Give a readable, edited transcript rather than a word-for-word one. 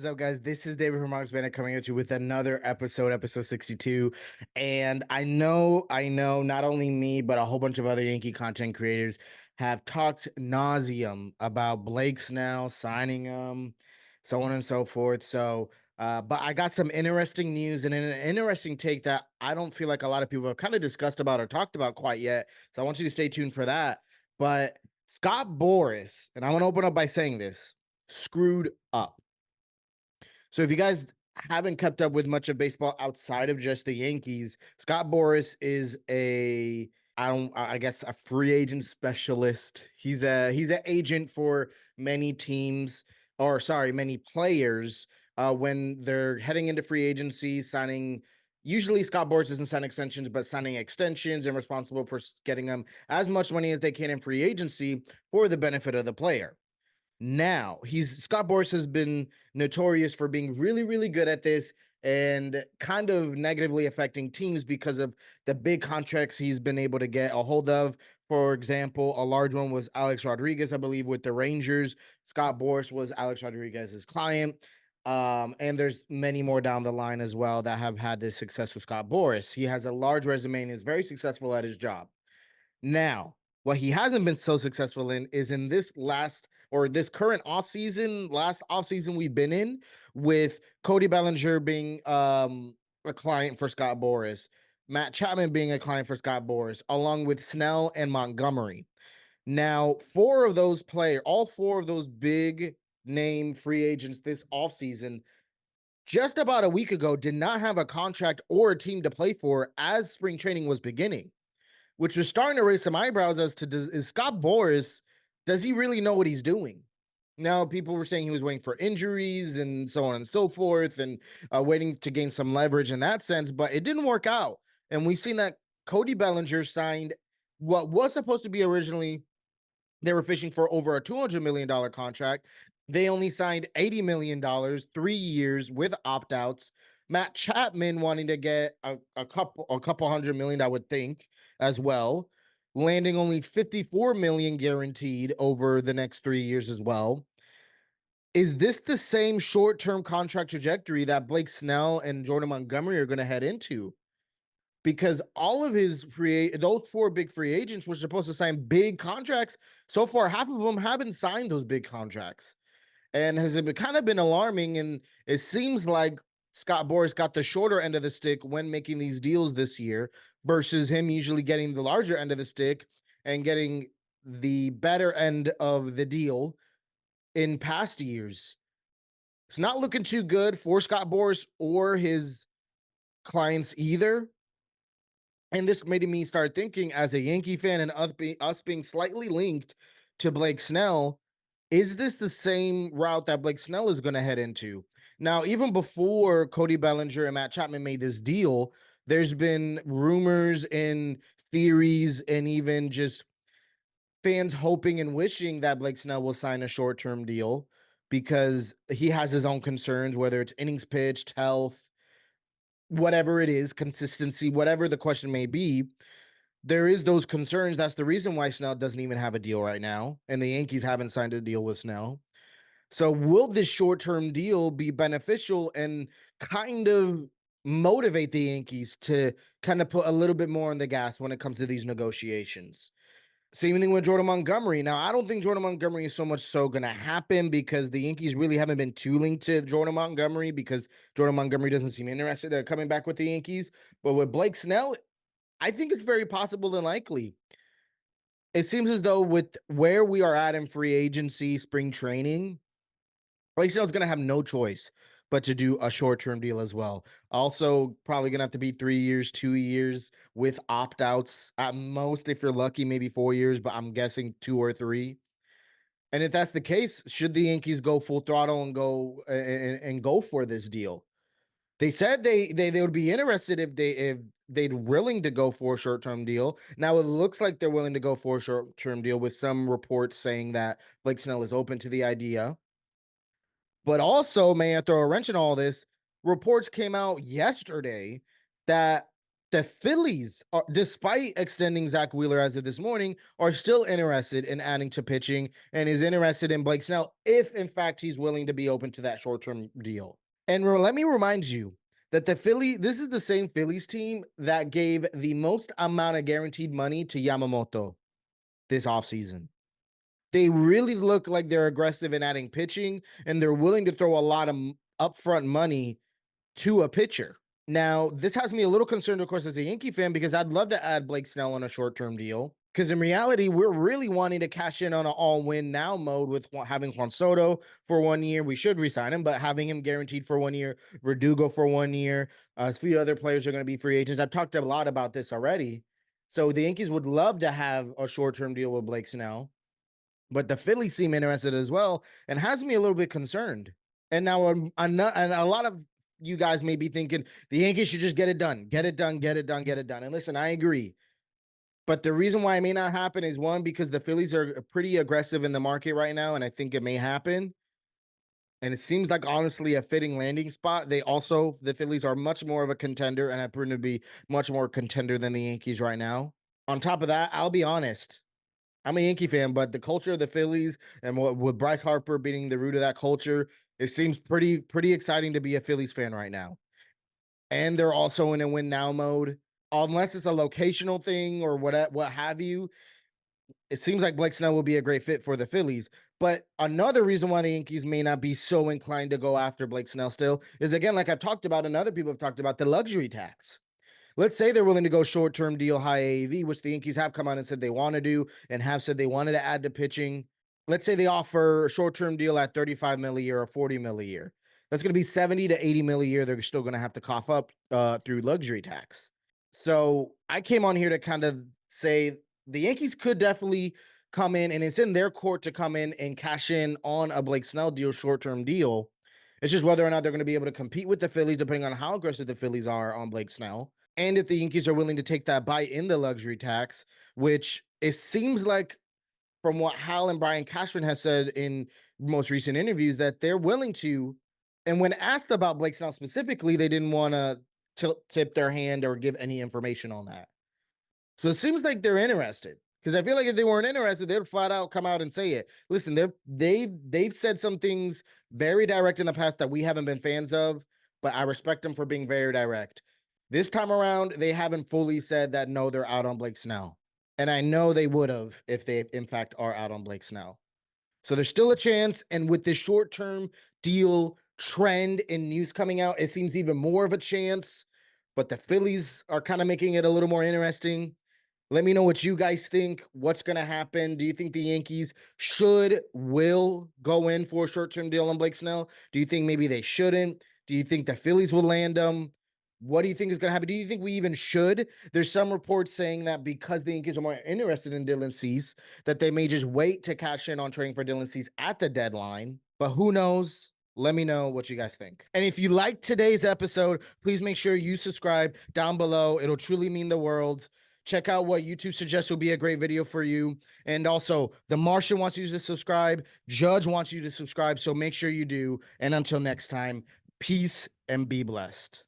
up, guys? This is David from Bronx Banter coming at you with another episode 62. And not only me, but a whole bunch of other Yankee content creators have talked nauseum about Blake Snell signing him, so on and so forth. But I got some interesting news and an interesting take that I don't feel like a lot of people have kind of discussed about or talked about quite yet. So I want you to stay tuned for that. But Scott Boras, and I want to open up by saying this, screwed up. So if you guys haven't kept up with much of baseball outside of just the Yankees, Scott Boras is I guess a free agent specialist. He's an agent for many teams, or sorry, many players when they're heading into free agency, signing. Usually, Scott Boras doesn't sign extensions, but signing extensions and responsible for getting them as much money as they can in free agency for the benefit of the player. Now, Scott Boras has been notorious for being really, really good at this and kind of negatively affecting teams because of the big contracts he's been able to get a hold of. For example, a large one was Alex Rodriguez, I believe, with the Rangers. Scott Boras was Alex Rodriguez's client. And there's many more down the line as well that have had this success with Scott Boras. He has a large resume and is very successful at his job. Now, what he hasn't been so successful in is in this current last offseason we've been in, with Cody Bellinger being a client for Scott Boras, Matt Chapman being a client for Scott Boras, along with Snell and Montgomery. Now, all four of those big name free agents this offseason, just about a week ago, did not have a contract or a team to play for as spring training was beginning, which was starting to raise some eyebrows as to is Scott Boras, does he really know what he's doing? Now, people were saying he was waiting for injuries and so on and so forth, and waiting to gain some leverage in that sense, but it didn't work out. And we've seen that Cody Bellinger signed what was supposed to be originally, they were fishing for over a $200 million contract. They only signed $80 million, 3 years with opt outs. Matt Chapman wanting to get a couple hundred million, I would think, as well, landing only 54 million guaranteed over the next 3 years as well. Is this the same short-term contract trajectory that Blake Snell and Jordan Montgomery are going to head into? Because all of those four big free agents were supposed to sign big contracts. So far, half of them haven't signed those big contracts, and has it kind of been alarming. And it seems like Scott Boras got the shorter end of the stick when making these deals this year, versus him usually getting the larger end of the stick and getting the better end of the deal in past years. It's not looking too good for Scott Boras or his clients either. And this made me start thinking, as a Yankee fan and us being slightly linked to Blake Snell, is this the same route that Blake Snell is going to head into? Now, even before Cody Bellinger and Matt Chapman made this deal, there's been rumors and theories and even just fans hoping and wishing that Blake Snell will sign a short-term deal because he has his own concerns, whether it's innings pitched, health, whatever it is, consistency, whatever the question may be. There is those concerns. That's the reason why Snell doesn't even have a deal right now, and the Yankees haven't signed a deal with Snell. So will this short-term deal be beneficial and kind of motivate the Yankees to kind of put a little bit more on the gas when it comes to these negotiations? Same thing with Jordan Montgomery. Now, I don't think Jordan Montgomery is so much so going to happen, because the Yankees really haven't been too linked to Jordan Montgomery, because Jordan Montgomery doesn't seem interested in coming back with the Yankees. But with Blake Snell, I think it's very possible and likely. It seems as though with where we are at in free agency, spring training, Blake Snell's going to have no choice but to do a short-term deal as well. Also, probably going to have to be 3 years, 2 years with opt-outs at most. If you're lucky, maybe 4 years, but I'm guessing 2 or 3. And if that's the case, should the Yankees go full throttle and go for this deal? They said they would be interested if they'd willing to go for a short-term deal. Now it looks like they're willing to go for a short-term deal, with some reports saying that Blake Snell is open to the idea. But also, may I throw a wrench in all this? Reports came out yesterday that the Phillies, are, despite extending Zach Wheeler as of this morning, are still interested in adding to pitching and is interested in Blake Snell if, in fact, he's willing to be open to that short-term deal. And let me remind you that this is the same Phillies team that gave the most amount of guaranteed money to Yamamoto this offseason. They really look like they're aggressive in adding pitching, and they're willing to throw a lot of upfront money to a pitcher. Now, this has me a little concerned, of course, as a Yankee fan, because I'd love to add Blake Snell on a short-term deal. Because in reality, we're really wanting to cash in on an all-win now mode with having Juan Soto for 1 year. We should resign him, but having him guaranteed for 1 year, Verdugo for 1 year, a few other players are going to be free agents. I've talked a lot about this already. So the Yankees would love to have a short-term deal with Blake Snell, but the Phillies seem interested as well, and has me a little bit concerned. And now and a lot of you guys may be thinking the Yankees should just get it done. And listen, I agree. But the reason why it may not happen is, one, because the Phillies are pretty aggressive in the market right now, and I think it may happen. And it seems like, honestly, a fitting landing spot. The Phillies are much more of a contender, and have proven to be much more contender than the Yankees right now. On top of that, I'll be honest, I'm a Yankee fan, but the culture of the Phillies and with Bryce Harper being the root of that culture, it seems pretty exciting to be a Phillies fan right now. And they're also in a win now mode. Unless it's a locational thing or what have you, it seems like Blake Snell will be a great fit for the Phillies. But another reason why the Yankees may not be so inclined to go after Blake Snell still is, again, like I've talked about and other people have talked about, the luxury tax. Let's say they're willing to go short-term deal, high AAV, which the Yankees have come out and said they want to do, and have said they wanted to add to pitching. Let's say they offer a short-term deal at $35 million a year or $40 million a year. That's going to be $70 to $80 million a year. They're still going to have to cough up through luxury tax. So I came on here to kind of say the Yankees could definitely come in, and it's in their court to come in and cash in on a Blake Snell deal, short-term deal. It's just whether or not they're going to be able to compete with the Phillies, depending on how aggressive the Phillies are on Blake Snell. And if the Yankees are willing to take that bite in the luxury tax, which it seems like, from what Hal and Brian Cashman has said in most recent interviews, that they're willing to. And when asked about Blake Snell specifically, they didn't want to tip their hand or give any information on that. So it seems like they're interested, because I feel like if they weren't interested, they'd flat out come out and say it. Listen, they've said some things very direct in the past that we haven't been fans of, but I respect them for being very direct. This time around, they haven't fully said that, no, they're out on Blake Snell. And I know they would have if they, in fact, are out on Blake Snell. So there's still a chance. And with this short-term deal trend and news coming out, it seems even more of a chance. But the Phillies are kind of making it a little more interesting. Let me know what you guys think. What's going to happen? Do you think the Yankees will go in for a short-term deal on Blake Snell? Do you think maybe they shouldn't? Do you think the Phillies will land them? What do you think is going to happen? Do you think we even should? There's some reports saying that because the Yankees are more interested in Dylan Cease, that they may just wait to cash in on trading for Dylan Cease at the deadline. But who knows? Let me know what you guys think. And if you liked today's episode, please make sure you subscribe down below. It'll truly mean the world. Check out what YouTube suggests will be a great video for you. And also, The Martian wants you to subscribe. Judge wants you to subscribe. So make sure you do. And until next time, peace and be blessed.